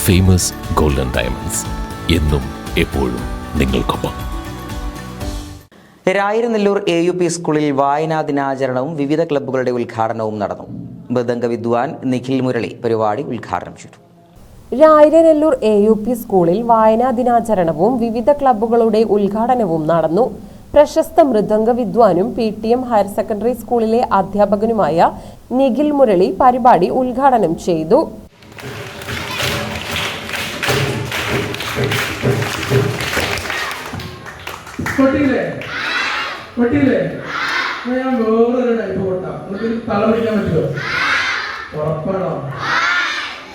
Famous golden diamonds എന്നും എപ്പോഴും നിങ്ങൾക്കൊപ്പം. രായിരനെല്ലൂർ AUP സ്കൂളിൽ വായനാ ദിനാചരണവും വിവിധ ക്ലബ്ബുകളുടെ ഉദ്ഘാടനവും നടന്നു. മൃദംഗ വിദ്വാൻ നിഖിൽ മുരളി പരിപാടി ഉദ്ഘാടനം ചെയ്തു. രായിരനെല്ലൂർ AUP സ്കൂളിൽ വായനാ ദിനാചരണവും വിവിധ ക്ലബ്ബുകളുടെ ഉദ്ഘാടനവും നടന്നു. പ്രശസ്ത മൃദംഗ വിദ്വാനും PTM ഹയർ സെക്കൻഡറി സ്കൂളിലെ അധ്യാപകനുമായ നിഖിൽ മുരളി പരിപാടി ഉദ്ഘാടനം ചെയ്തു. ഞാൻ വേറൊരു ടൈപ്പ് കൊട്ടാ നിങ്ങൾക്ക് തല പിടിക്കാൻ പറ്റുമോ? ഉറപ്പാണോ?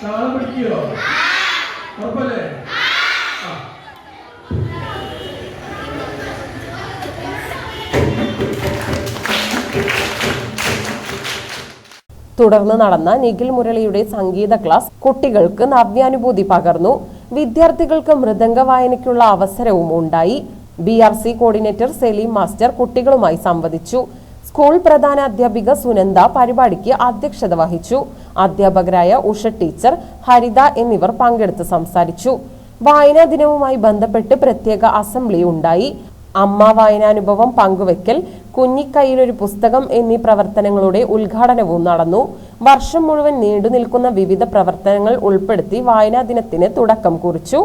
താളം പിടിക്കുമോ? ഉറപ്പല്ലേ? തുടർന്ന് നടന്ന നിഖിൽ മുരളിയുടെ സംഗീത ക്ലാസ് കുട്ടികൾക്ക് നവ്യാനുഭൂതി പകർന്നു. വിദ്യാർത്ഥികൾക്ക് മൃദംഗ വായനയ്ക്കുള്ള അവസരവും ഉണ്ടായി. BRC കോർഡിനേറ്റർ സലീം മാസ്റ്റർ കുട്ടികളുമായി സംവദിച്ചു. സ്കൂൾ പ്രധാന അധ്യാപിക സുനന്ദ പരിപാടിക്ക് അധ്യക്ഷത വഹിച്ചു. അധ്യാപകരായ ഉഷ ടീച്ചർ, ഹരിത എന്നിവർ പങ്കെടുത്ത് സംസാരിച്ചു. വായനാ ദിനവുമായി ബന്ധപ്പെട്ട് പ്രത്യേക അസംബ്ലി ഉണ്ടായി. അമ്മ വായനാനുഭവം പങ്കുവെക്കൽ, കുഞ്ഞിക്കൈയിലൊരു പുസ്തകം എന്നീ പ്രവർത്തനങ്ങളുടെ ഉദ്ഘാടനവും നടന്നു. വർഷം മുഴുവൻ നീണ്ടു നിൽക്കുന്ന വിവിധ പ്രവർത്തനങ്ങൾ ഉൾപ്പെടുത്തി വായനാ ദിനത്തിന് തുടക്കം കുറിച്ചു.